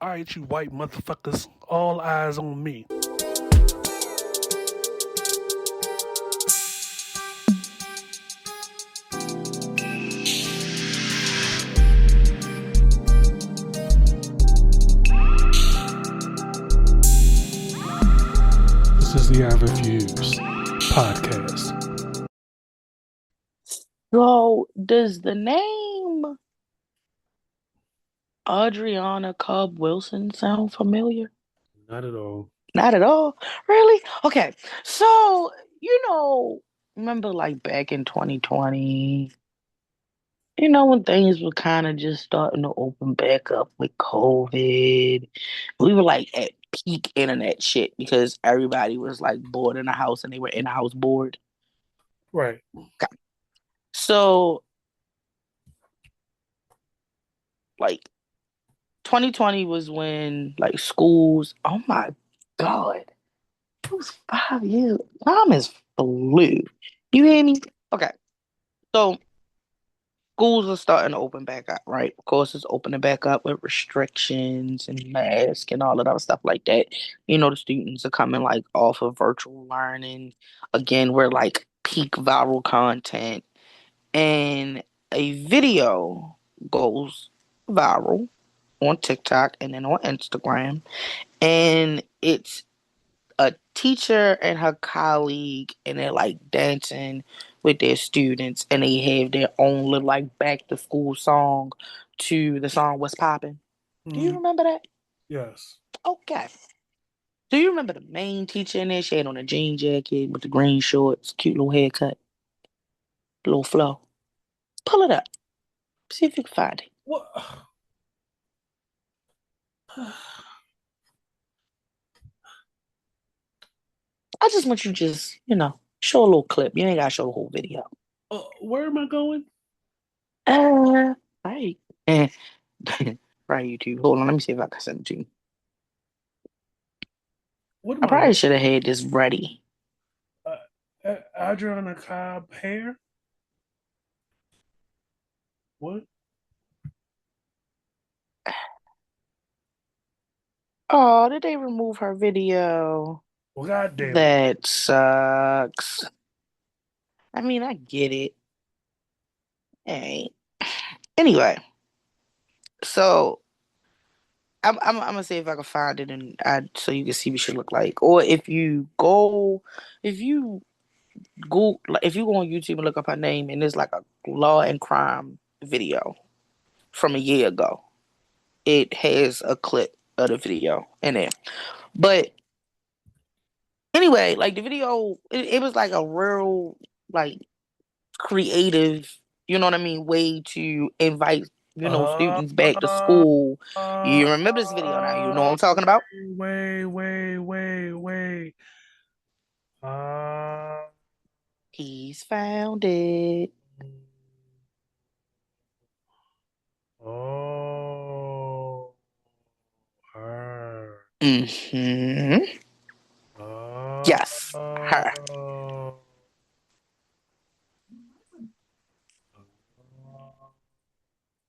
All right, you white motherfuckers, all eyes on me. This is the I Refuse podcast. So, does the name Adriana Cobb Wilson sound familiar? Not at all. Not at all. Really? Okay. So, remember like back in 2020, when things were kind of just starting to open back up with COVID. We were like at peak internet shit because everybody was like bored in the house and they were in the house bored. Right. Okay. So, like 2020 was when like schools, oh my God, it was 5 years. Time is flew. You hear me? Okay. So schools are starting to open back up, right? Of course, it's opening back up with restrictions and masks and all of that stuff like that. The students are coming like off of virtual learning. Again, we're like peak viral content. And a video goes viral on TikTok and then on Instagram. And it's a teacher and her colleague, and they're like dancing with their students, and they have their own little like back to school song to the song What's Poppin'. Do you Mm, remember that? yes. Okay. Do you remember the main teacher in there? She had on a jean jacket with the green shorts, cute little haircut, little flow. Pull it up. See if you can find it. What? I just want you to show a little clip. You ain't gotta show the whole video. Where am I going? Right. Eh, right, YouTube. Hold on, let me see if I can send it to you. What am I I probably looking? should have had this ready. Adriana Cobb hair? What? Oh, did they remove her video? Well, god damn it. That sucks. I mean, I get it. Hey. Anyway, so I'm gonna see if I can find it and so you can see what she look like. Or if you go on YouTube and look up her name and there's like a law and crime video from a year ago. It has a clip of the video in there. But anyway, like the video, it was like a real, like creative, you know what I mean, way to invite, Uh, students back to uh, school. uh, You remember this video now, you know what I'm talking about? wait. Uh, He's found it. oh, her. Mm-hmm. Uh, Yes, her. uh,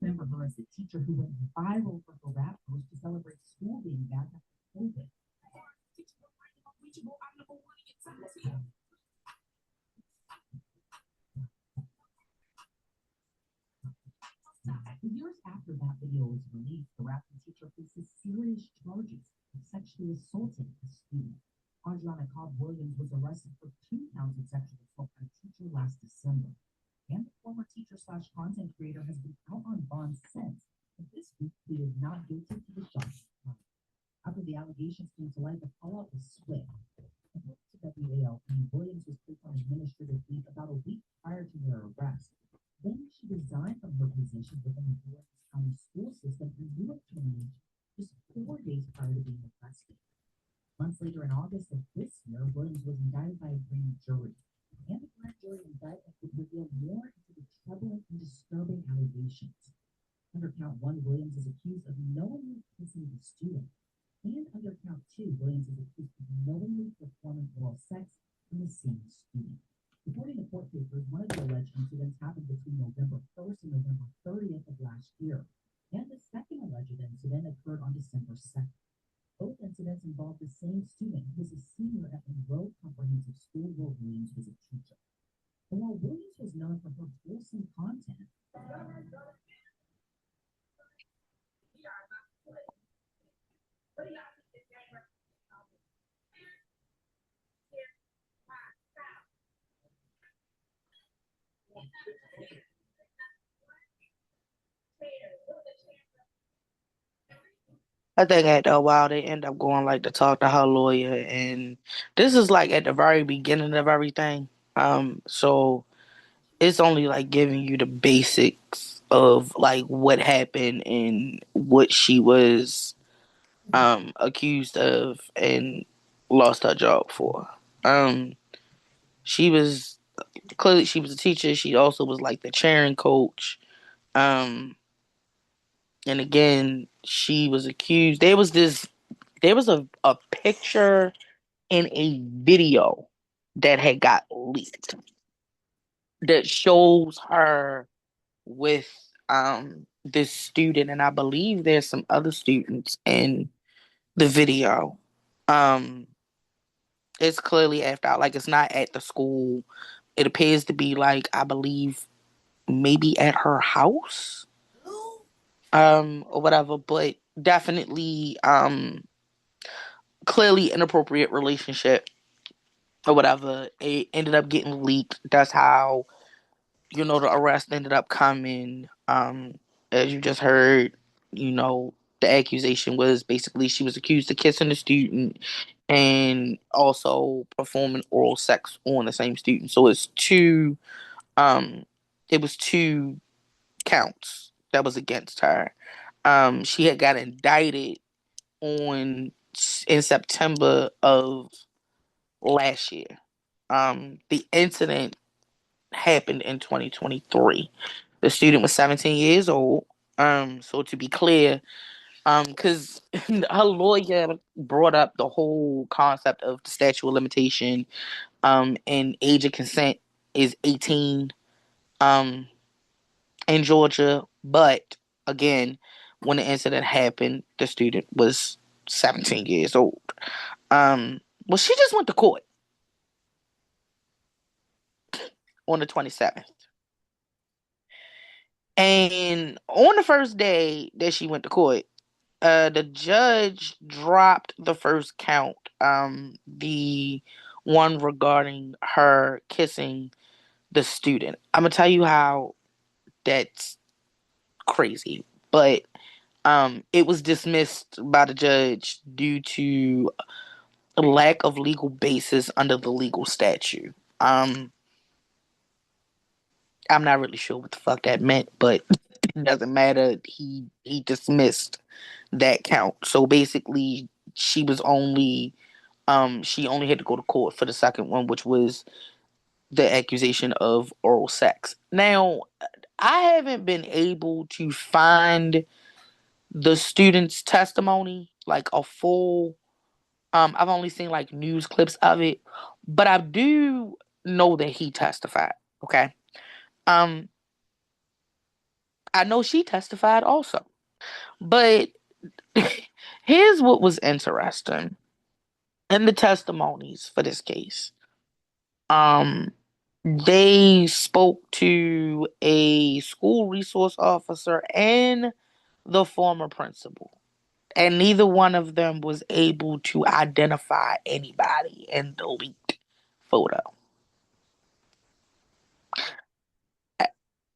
Remember her as the teacher who went viral for her rap post to celebrate school being back after COVID. Years after that video was released, the rapping teacher faces serious charges of sexually assaulting a student. Adriana Cobb Williams was arrested for 2 counts of sexual assault by a teacher last December. And the former teacher slash content creator has been out on bond since, but this week pleaded not guilty to the charge. After the allegations came to light, the fallout was swift. According to WALP, Williams was placed on administrative leave about a week prior to her arrest. Then she resigned from her position within the Lawrence County school system in lieu of termination just 4 days prior to being arrested. Months later, in August of this year, Williams was indicted by a grand jury. And the grand jury indictment would reveal more into the troubling and disturbing allegations. Under count one, Williams is accused of knowingly kissing the student. And under count two, Williams is accused of knowingly performing oral sex on the same student. According to court papers, one of the alleged incidents happened between November 1st and November 30th of last year. And the second alleged incident occurred on December 2nd. Both incidents involved the same student who was a senior at Monroe Comprehensive School where Williams was a teacher. And while Williams was known for her wholesome content, I think after a while they end up going like to talk to her lawyer, and this is like at the very beginning of everything. So it's only like giving you the basics of like what happened and what she was accused of and lost her job for. Um, she was clearly she was a teacher. She also was like the cheering coach. Um, and again, she was accused. There was a picture in a video that had got leaked that shows her with this student, and I believe there's some other students in the video. Um it's clearly after like it's not at the school. It appears to be like I believe maybe at her house. Or whatever, but definitely clearly inappropriate relationship or whatever. It ended up getting leaked. That's how the arrest ended up coming. As you just heard, the accusation was basically she was accused of kissing the student and also performing oral sex on the same student. So um it was two counts that was against her. She had got indicted on in September of last year. The incident happened in 2023. The student was 17 years old. So to be clear, because her lawyer brought up the whole concept of the statute of limitation, and age of consent is 18, in Georgia, but again, when the incident happened, the student was 17 years old. Well, she just went to court on the 27th. And on the first day that she went to court, the judge dropped the first count, the one regarding her kissing the student. I'm gonna tell you how that's crazy, but it was dismissed by the judge due to a lack of legal basis under the legal statute. I'm not really sure what the fuck that meant, but it doesn't matter. He dismissed that count. So basically, she only had to go to court for the second one, which was the accusation of oral sex. Now, I haven't been able to find the student's testimony, like a full. I've only seen like news clips of it, but I do know that he testified. Okay. Um, I know she testified also. But here's what was interesting in the testimonies for this case. Um, they spoke to a school resource officer and the former principal, and neither one of them was able to identify anybody in the leaked photo.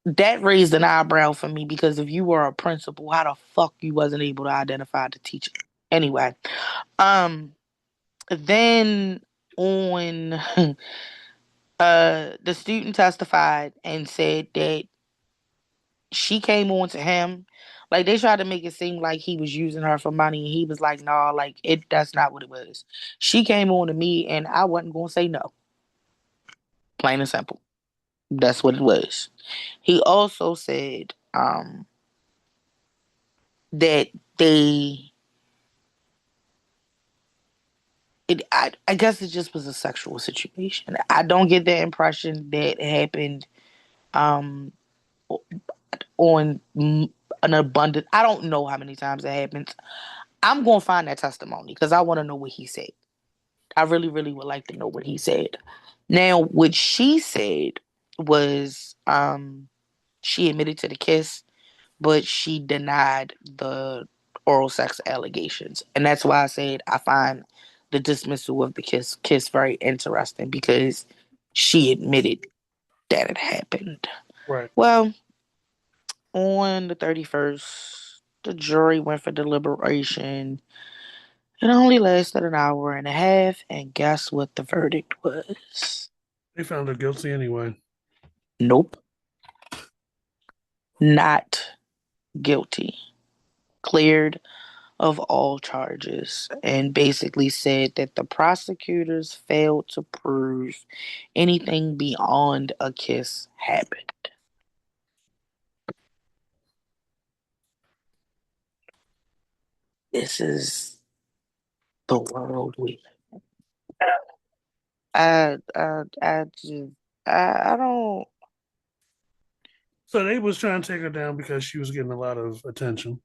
That raised an eyebrow for me because if you were a principal, how the fuck you wasn't able to identify the teacher? Anyway, um, then on the student testified and said that she came on to him. Like they tried to make it seem like he was using her for money, and he was like, "Nah, like that's not what it was. She came on to me, and I wasn't gonna say no. Plain and simple. That's what it was." He also said that they, I guess it just was a sexual situation. I don't get the impression that it happened um on an abundant. I don't know how many times it happens. I'm gonna find that testimony because I want to know what he said. I really, really would like to know what he said. Now, what she said was, she admitted to the kiss, but she denied the oral sex allegations, and that's why I said I find the dismissal of the kiss very interesting because she admitted that it happened. Right. Well, on the 31st, the jury went for deliberation. It only lasted an hour and a half, and guess what the verdict was? They found her guilty anyway. Nope, not guilty. Cleared of all charges, and basically said that the prosecutors failed to prove anything beyond a kiss happened. This is the world we live in. I just, I don't, So they was trying to take her down because she was getting a lot of attention.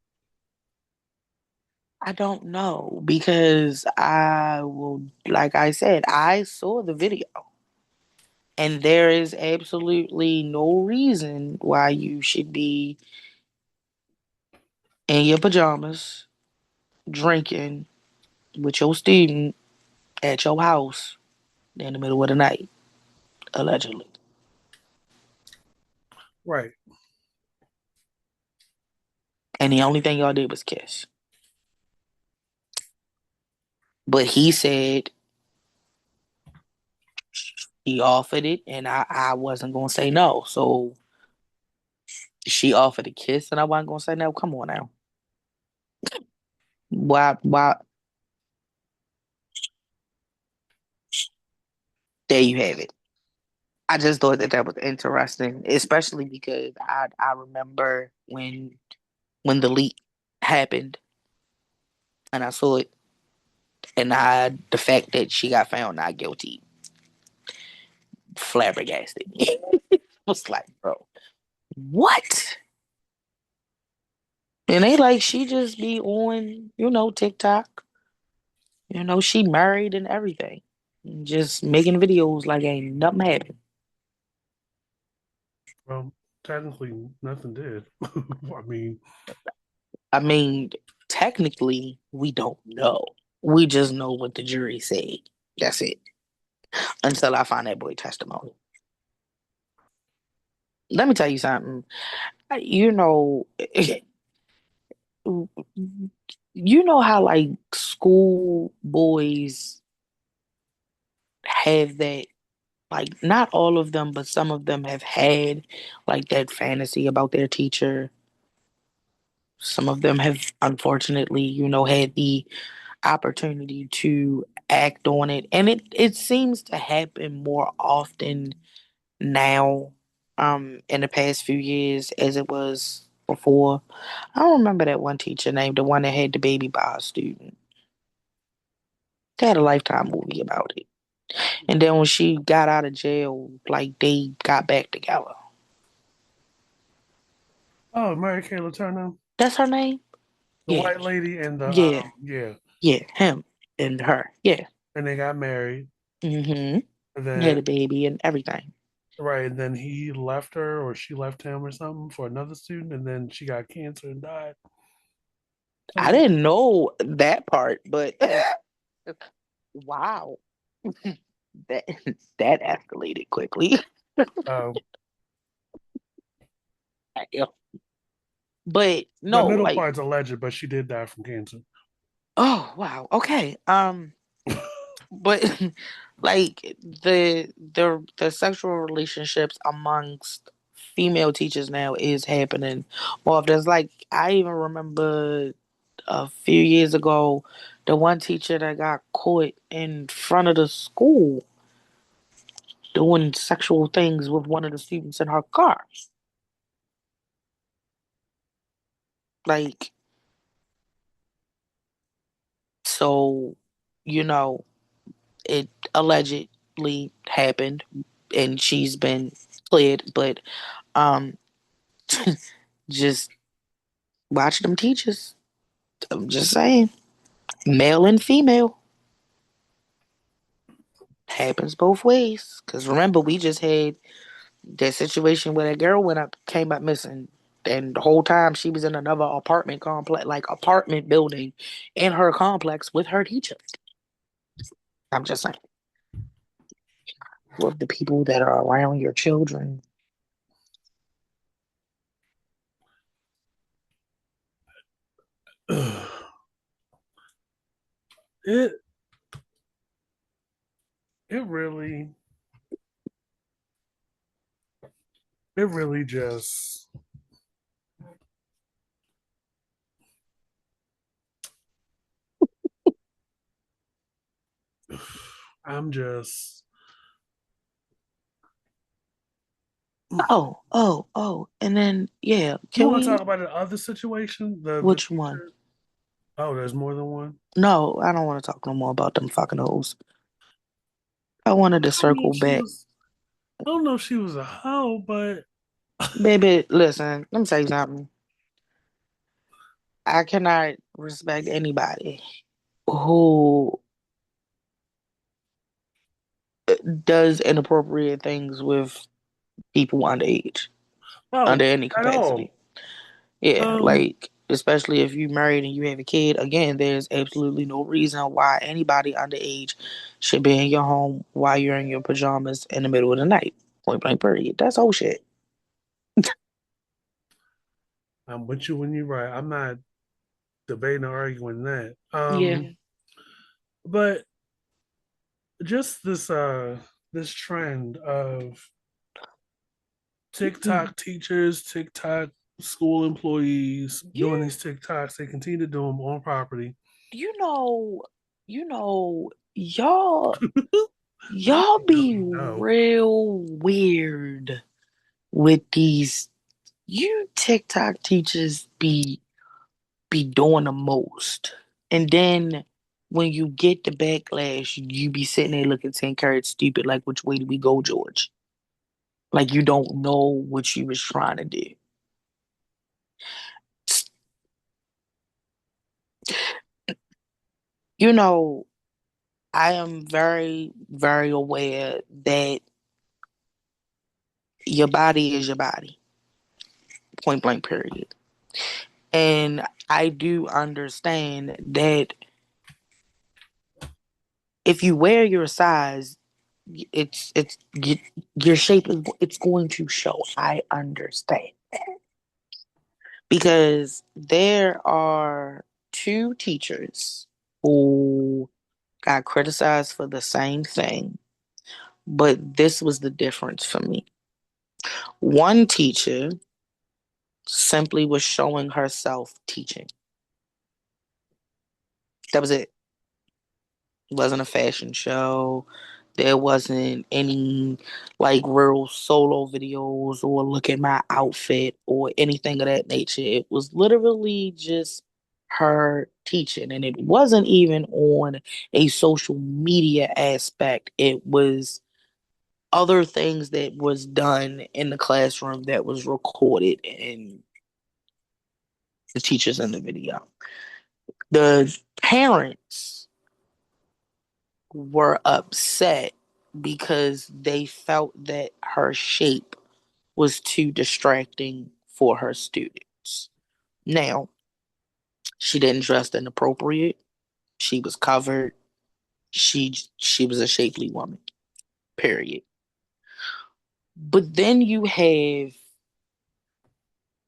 I don't know because I will, like I said, I saw the video, and there is absolutely no reason why you should be in your pajamas drinking with your student at your house in the middle of the night, allegedly. Right. And the only thing y'all did was kiss. But he said he offered it, and I wasn't going to say no. So she offered a kiss, and I wasn't going to say no. Come on now. Why? There you have it. I just thought that was interesting, especially because I remember when the leak happened and I saw it, and the fact that she got found not guilty flabbergasted me. I was like, bro, what? And they like she just be on, TikTok. She married and everything. Just making videos like ain't nothing happened. Well, technically, nothing did. I mean, I mean, technically, we don't know. We just know what the jury said. That's it. Until I find that boy testimony. Let me tell you something. You know, you know how like school boys have that, like not all of them, but some of them have had like that fantasy about their teacher. Some of them have unfortunately, had the opportunity to act on it. And it seems to happen more often now, in the past few years as it was before. I don't remember that one teacher name, the one that had the baby by a student. They had a Lifetime movie about it. And then when she got out of jail, like they got back together. oh, Mary Kay Letourneau, That's her name? the Yeah. white lady, and the Yeah. yeah, Yeah. Him and her. Yeah. and they got married. And Mm-hmm. Had then a baby and everything. right, and then he left her, or she left him, or something for another student, and then she got cancer and died. I Something. didn't know that part, but wow. That that escalated quickly. Um, Yeah. But the no, middle like, part's alleged, but she did die from cancer. oh wow, okay. But like the sexual relationships amongst female teachers now is happening more. There's like I even remember a few years ago, the one teacher that got caught in front of the school doing sexual things with one of the students in her car. Like, so, you know, it allegedly happened and she's been cleared, but um just Watch them teachers. I'm just saying. Male and female. Happens both ways. Because remember, we just had that situation where that girl went up, came up missing. And the whole time she was in another apartment complex, like apartment building in her complex with her teacher. I'm just saying. With the people that are around your children. it it really it really just I'm just Oh. And then, yeah, you can want to we? talk about the other situation? The Which one? teacher. Oh, there's more than one. No, I don't want to talk no more about them fucking hoes. I wanted to I don't know circle if she back. was I don't know if she was a hoe, but Baby, listen, let me tell you something. I cannot respect anybody who does inappropriate things with people underage, under oh, any at capacity. all. Yeah, Um, like, especially if you're married and you have a kid, again, there's absolutely no reason why anybody underage should be in your home while you're in your pajamas in the middle of the night. Point blank, period. That's whole shit. I'm with you when you're right. I'm not debating or arguing that. Yeah. But just this trend of TikTok teachers, TikTok school employees doing Yeah. these TikToks, they continue to do them on property. You know, y'all I y'all be don't know. real weird with these. You TikTok teachers be doing the most. And then when you get the backlash, you be sitting there looking 10 carats stupid, like, which way do we go, George? Like, you don't know what you was trying to do. You know, I am very, very aware that your body is your body, point blank, period. And I do understand that if you wear your size, it's your shape is it's going to show. I understand because there are two teachers who got criticized for the same thing, but this was the difference for me. One teacher simply was showing herself teaching. That was it. It wasn't a fashion show. There wasn't any like real solo videos or look at my outfit or anything of that nature. It was literally just her teaching. And it wasn't even on a social media aspect. It was other things that was done in the classroom that was recorded and the teachers in the video. The parents were upset because they felt that her shape was too distracting for her students. Now, she didn't dress inappropriate. She was covered. She was a shapely woman. Period. But then you have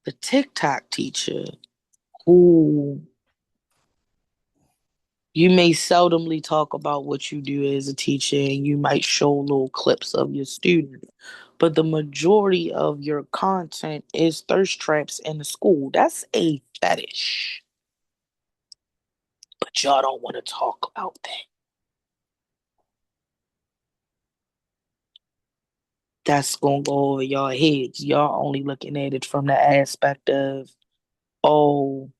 the TikTok teacher who you may seldomly talk about what you do as a teacher and you might show little clips of your students. But the majority of your content is thirst traps in the school. That's a fetish. But y'all don't want to talk about that. That's gonna go over y'all heads. Y'all only looking at it from the aspect of, oh,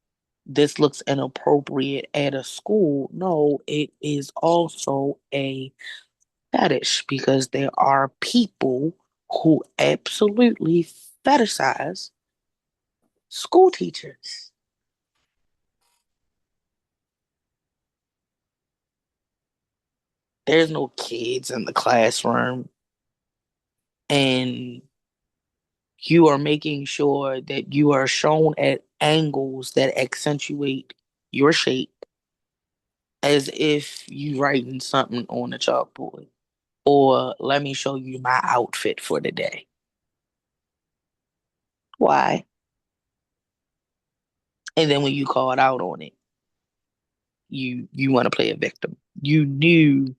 this looks inappropriate at a school. No, it is also a fetish because there are people who absolutely fetishize school teachers. there's no kids in the classroom, and you are making sure that you are shown at angles that accentuate your shape as if you writing something on a chalkboard. Or let me show you my outfit for the day. Why? And then when you call it out on it, you want to play a victim. You knew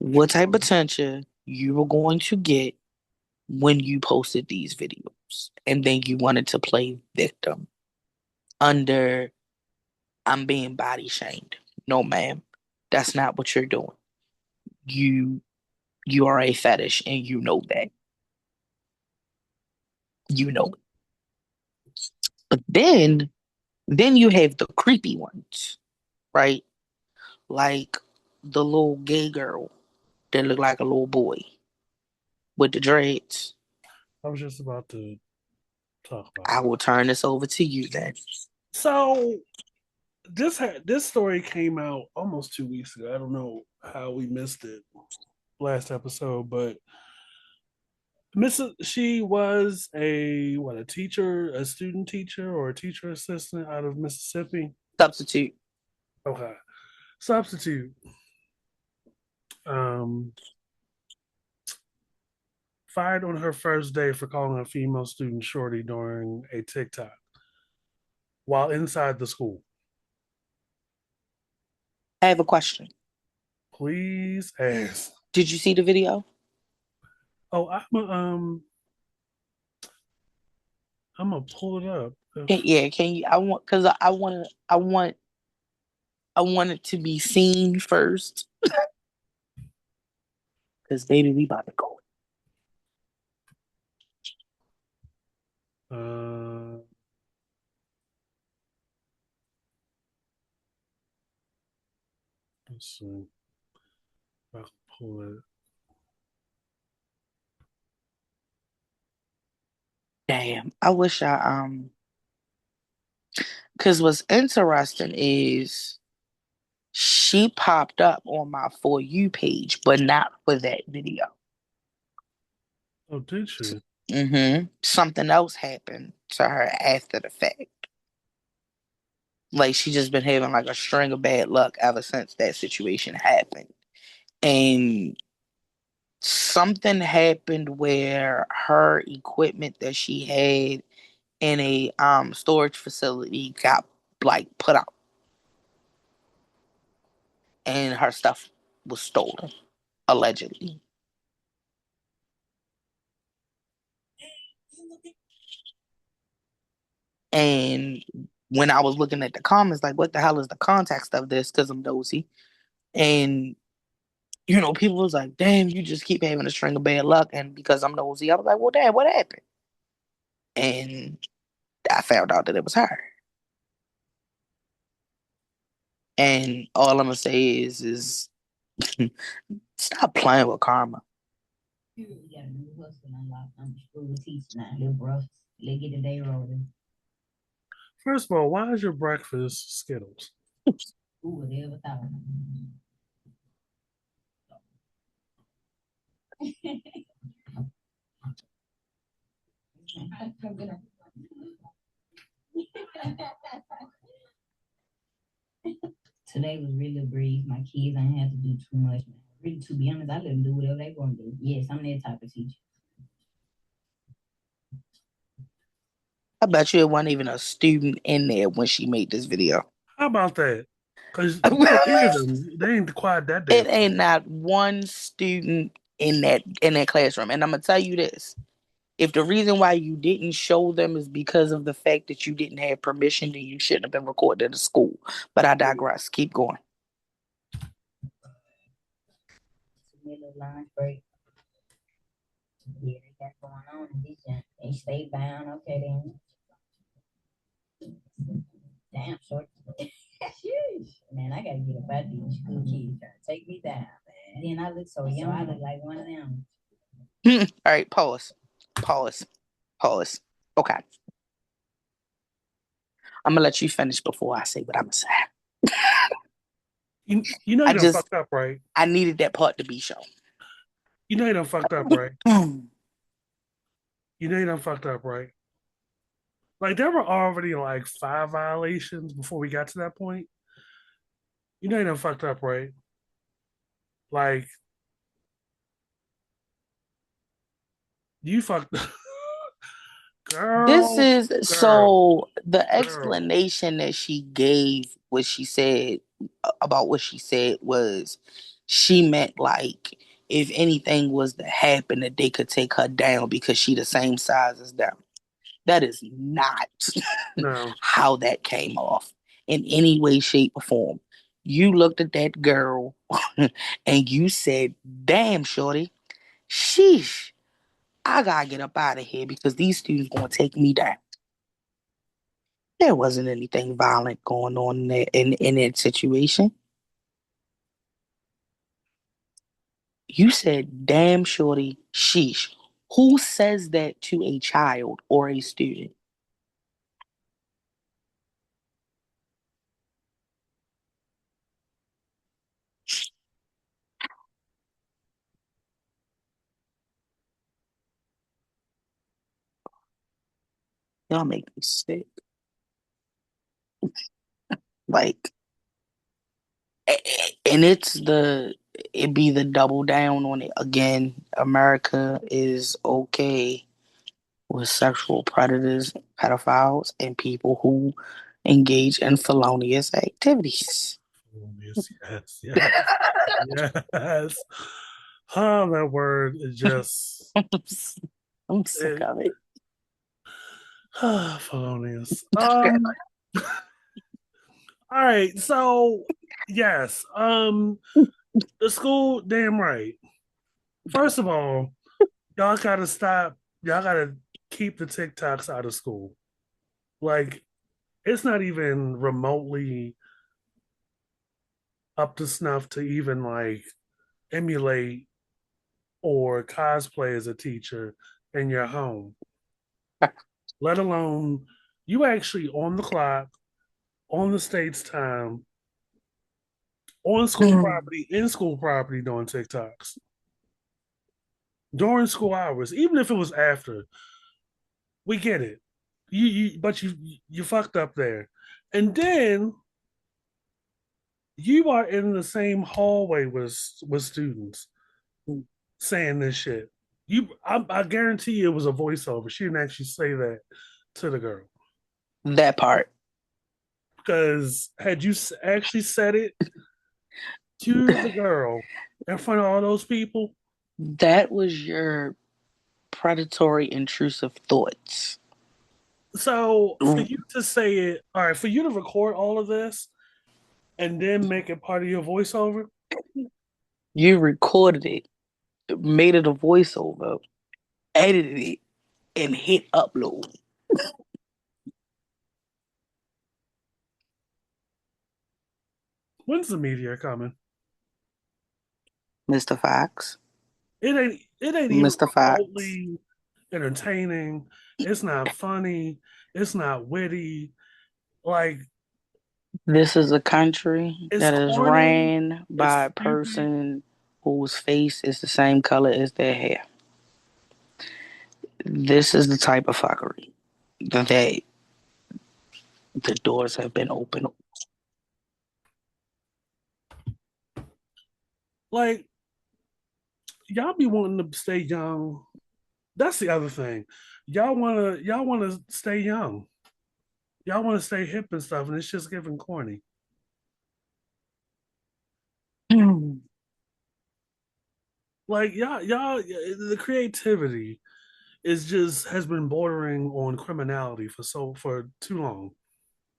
what type of attention you were going to get when you posted these videos. And then you wanted to play victim under I'm being body shamed. No, ma'am. That's not what you're doing. You you are a fetish and you know that. You know it. But then you have the creepy ones, right? Like the little gay girl that looked like a little boy with the dreads. I was just about to talk about I it. will turn this over to you then. So this story came out almost 2 weeks ago. I don't know how we missed it last episode, but she was a teacher, a student teacher, or a teacher assistant out of Mississippi. Substitute. Okay, substitute. Um, Fired on her first day for calling a female student shorty during a TikTok while inside the school. I have a question. Please ask. Did you see the video? Oh, I'm gonna pull it up. Yeah, can you? I want because I want it to be seen first. Because baby, we about to go. Uh, let's see. If I can pull it. Damn, I wish I because what's interesting is she popped up on my For You page, but not for that video. Oh, did she? Something else happened to her after the fact. Like she just been having like a string of bad luck ever since that situation happened. And something happened where her equipment that she had in a storage facility got like put out and her stuff was stolen, allegedly. And when I was looking at the comments, like, what the hell is the context of this? Because I'm nosy. And, people was like, damn, you just keep having a string of bad luck. And because I'm nosy, I was like, well, damn, what happened? And I found out that it was her. And all I'm gonna say is stop playing with karma. You got a new hustle unlocked. I'm school teacher now, little bro. Let's get the day rolling. First of all, why is your breakfast Skittles? Who would ever thought? Today was really a breeze. My kids ain't had to do too much. Really, to be honest, I let them do whatever they want to do. Yes, I'm that type of teacher. I bet you it wasn't even a student in there when she made this video. How about that? Because you don't hear them. They ain't quiet that day. It ain't not one student in that classroom. And I'm gonna tell you this. If the reason why you didn't show them is because of the fact that you didn't have permission, then you shouldn't have been recorded at the school. But I digress. Keep going. Little lunch break. Yeah, they got going on in this junk. They stay bound. Okay, then. Damn short. Man, I gotta get up out these school kids trying to take me down, man. Then I look so young. I look like one of them. All right, pause. Okay. I'm gonna let you finish before I say what I'm gonna say. You know I you done just fucked up, right? I needed that part to be shown. You know you done fucked up, right? Mm. You know you done fucked up, right? Like there were already like 5 violations before we got to that point. You know you done fucked up, right? Like you fucked This girl, is girl, so the girl. explanation that she gave, what she said about what she said was she meant like if anything was to happen that they could take her down because she the same size as them. That is not No. how that came off in any way, shape, or form. You looked at that girl and you said, damn, shorty, sheesh, I gotta get up out of here because these students gonna take me down. There wasn't anything violent going on in that situation. You said, damn, shorty, sheesh. Who says that to a child or a student? Y'all make me sick. Like, and it be the double down on it again. America is okay with sexual predators, pedophiles, and people who engage in felonious activities. Yes, yes, yes, yes. Oh, that word is just I'm sick it, of it. felonious. All right, so yes, the school, damn right. First of all, y'all gotta stop. Y'all gotta keep the TikToks out of school. Like, it's not even remotely up to snuff to even like emulate or cosplay as a teacher in your home. Let alone you actually on the clock, on the state's time, on school property, in school property doing TikToks during school hours, even if it was after. We get it. But you fucked up there, and then you are in the same hallway with students saying this shit. I guarantee you it was a voiceover. She didn't actually say that to the girl That part. because had you actually said it to the girl in front of all those people, That was your predatory, intrusive thoughts. so for you to say it, all right, for you to record all of this and then make it part of your voiceover, You recorded it, made it a voiceover, edited it, and hit upload. when's the media coming? Mr. Fox. It ain't even Mr. Fox. remotely entertaining. It's not funny. It's not witty. Like This is a country it's that is corny. ran It's by a stupid. person whose face is the same color as their hair. This is the type of fuckery that the doors have been opened. Like y'all be wanting to stay young. That's the other thing. Y'all wanna stay young. Y'all want to stay hip and stuff, and it's just giving corny. Like y'all, the creativity is just has been bordering on criminality for too long.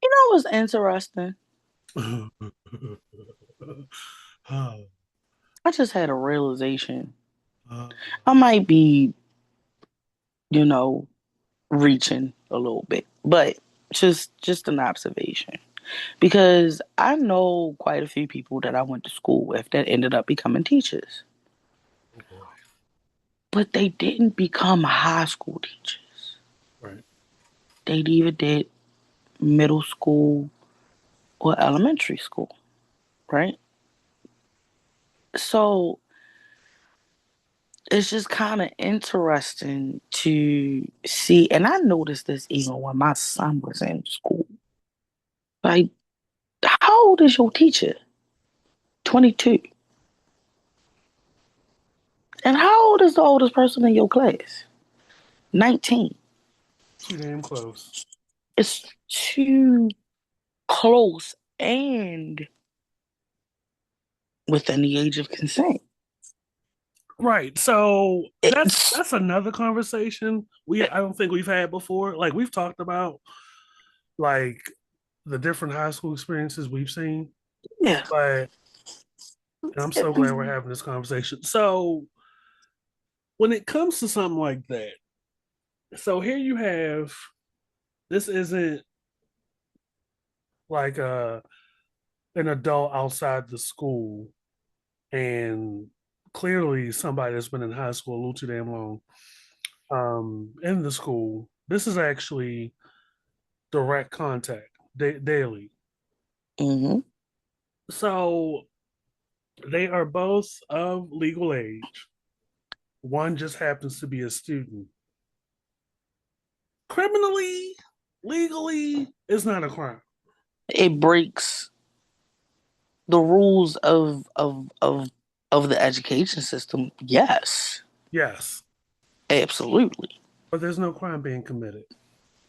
You know what's interesting? I just had a realization. I might be, you know, reaching a little bit, but just an observation. Because I know quite a few people that I went to school with that ended up becoming teachers, Oh boy. but they didn't become high school teachers. Right. They either did middle school or elementary school, right? So it's just kind of interesting to see, and I noticed this even when my son was in school. Like, how old is your teacher? 22. And how old is the oldest person in your class? 19. Too damn close. It's too close and within the age of consent. Right. So It's that's another conversation I don't think we've had before. Like we've talked about like the different high school experiences we've seen, yeah. but and I'm so glad we're having this conversation. So when it comes to something like that, so here you have this isn't like an adult outside the school and clearly somebody that's been in high school a little too damn long in the school. This is actually direct contact daily. Hmm. So they are both of legal age. One just happens to be a student. Criminally, legally, it's not a crime. It breaks the rules of the education system. Yes, Yes, absolutely. but there's no crime being committed.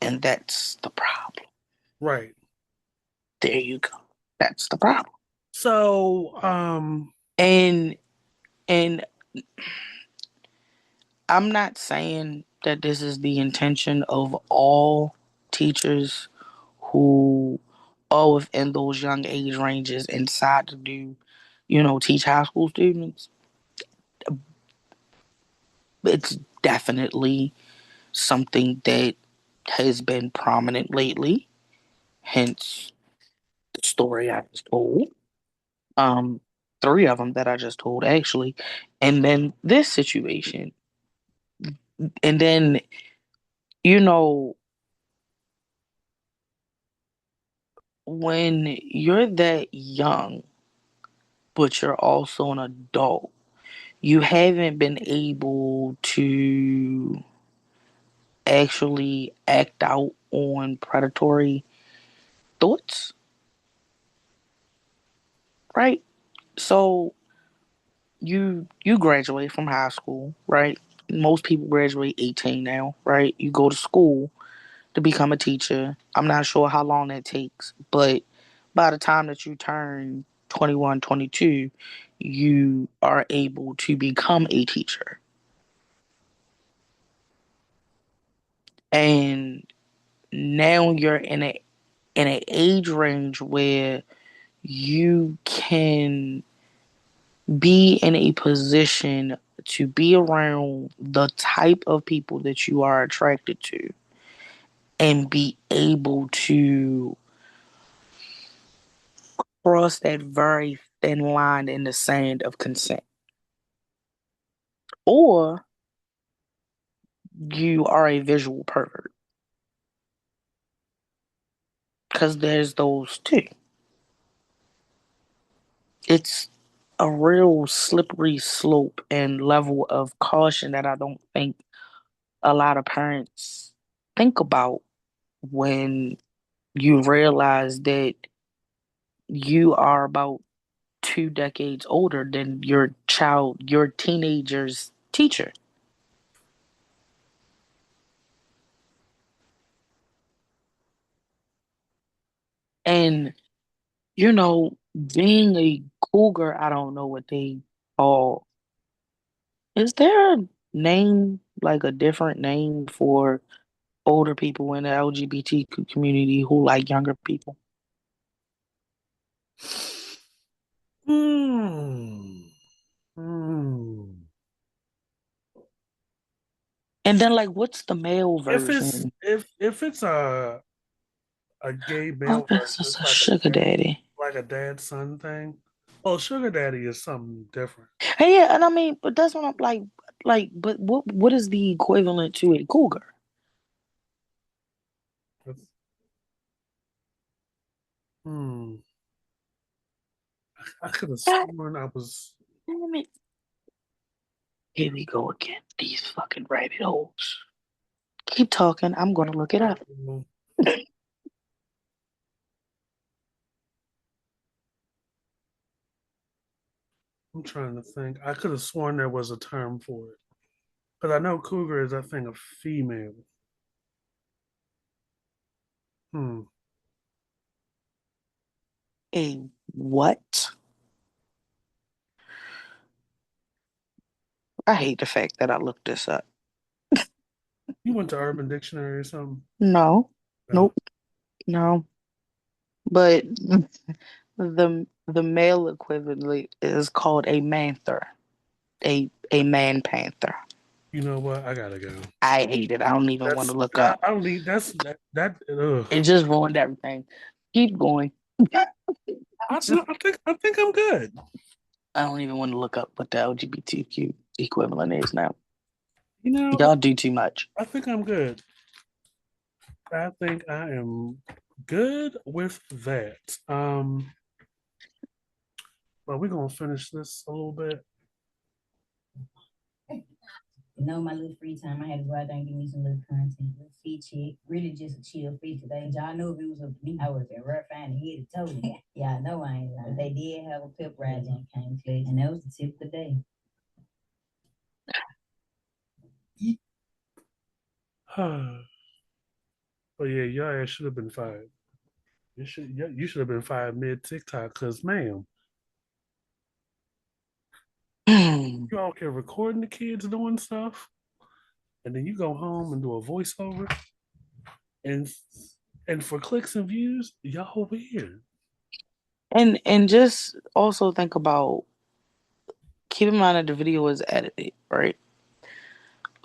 And that's the problem. Right. There you go. That's the problem. So, And and I'm not saying that this is the intention of all teachers who are within those young age ranges and decide to do, teach high school students. It's definitely something that has been prominent lately, hence the story I just told. Um, three of them that I just told actually, and then this situation, and then you know when you're that young, but you're also an adult, you haven't been able to actually act out on predatory thoughts, right? So you graduate from high school, right? Most people graduate 18 now, right? You go to school to become a teacher. I'm not sure how long that takes, but by the time that you turn 21, 22, you are able to become a teacher. And now you're in an age range where you can be in a position to be around the type of people that you are attracted to and be able to cross that very thin line in the sand of consent. Or you are a visual pervert because there's those too. It's a real slippery slope and level of caution that I don't think a lot of parents think about when you realize that you are about 2 decades older than your teenager's teacher. And, being a cougar, I don't know what they call. Is there a name, like a different name for older people in the LGBTQ community who like younger people? hmm, hmm. And then, like, what's the male version? If it's a gay I male guess version, it's it's a sugar daddy. like a dad son thing. Well, sugar daddy is something different. Hey, yeah, and I mean, but that's what I'm but what is the equivalent to a cougar? It's, hmm. I could have God sworn I was. damn it. Here we go again. These fucking rabbit holes. Keep talking. I'm going to look it up. I'm trying to think. I could have sworn there was a term for it. But I know cougar is, I think, a female. Hmm. A what? I hate the fact that I looked this up. You went to Urban Dictionary or something? No. No. Nope. No. But the male equivalent is called a manther. A man panther. You know what? I gotta go. I hate it. I don't even want to look up. I don't need ugh. It just ruined everything. Keep going. I think I'm good. I don't even want to look up what the LGBTQ equivalent is now. You know, Y'all do too much. I think I'm good. I think I am good with that. Well, we're gonna finish this a little bit. My little free time, I had to go out there and give me some little content, little feed check. Really just a chill free today. Y'all know if it was up to me, I was at rough and head to toe. Yeah, I know I ain't lying. But they did have a pep ride and came clutch, and that was the tip of the day. But yeah, your ass should have been fired. You should have been fired mid TikTok, cause ma'am, you all care recording the kids doing stuff, and then you go home and do a voiceover, and for clicks and views, y'all weird. And just also think about, keep in mind that the video is edited, right?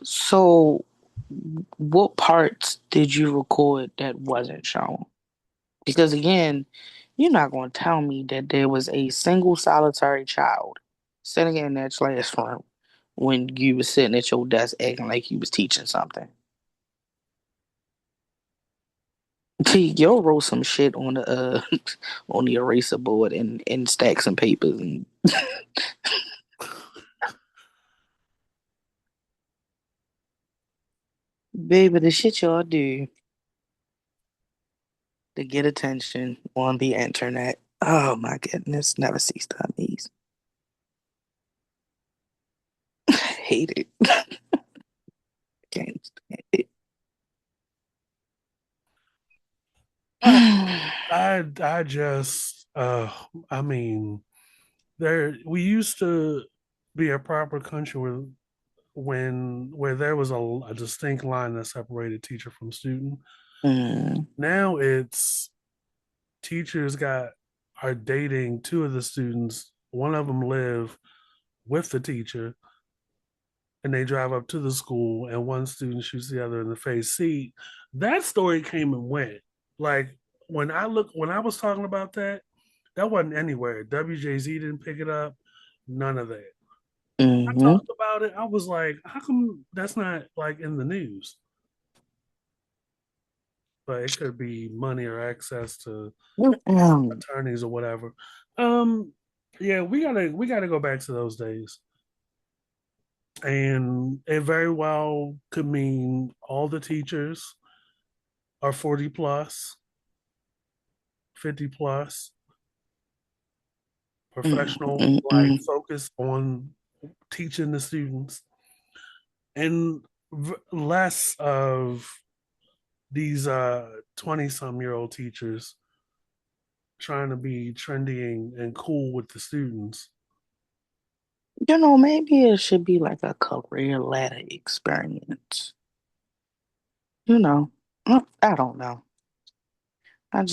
So what parts did you record that wasn't shown? Because again, you're not going to tell me that there was a single solitary child sitting in that classroom when you was sitting at your desk acting like you was teaching something. You'll roll some shit on the on the eraser board and stack some papers and baby, the shit y'all do to get attention on the internet. Oh my goodness, never cease to amaze. Hate it. Can't stand it. I just I mean, we used to be a proper country where there was a distinct line that separated teacher from student. Now it's teachers are dating two of the students. One of them live with the teacher, and they drive up to the school, and one student shoots the other in the face. See, that story came and went. Like when I was talking about that, that wasn't anywhere. WJZ didn't pick it up. None of that. I talked about it. I was like, how come that's not like in the news? But it could be money or access to attorneys or whatever. Yeah, we gotta go back to those days. And it very well could mean all the teachers are 40 plus, 50 plus, professional, like focused on teaching the students, and less of these 20-some-year-old teachers trying to be trendy and cool with the students. Maybe it should be like a career ladder experience. I don't know. I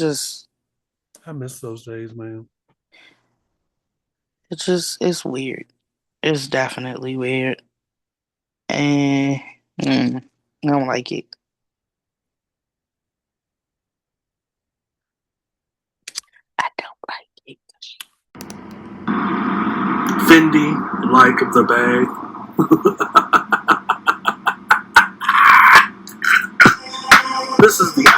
miss those days, man. It's weird. It's definitely weird. And I don't like it. I don't like it. Fendi, like the bag. This is the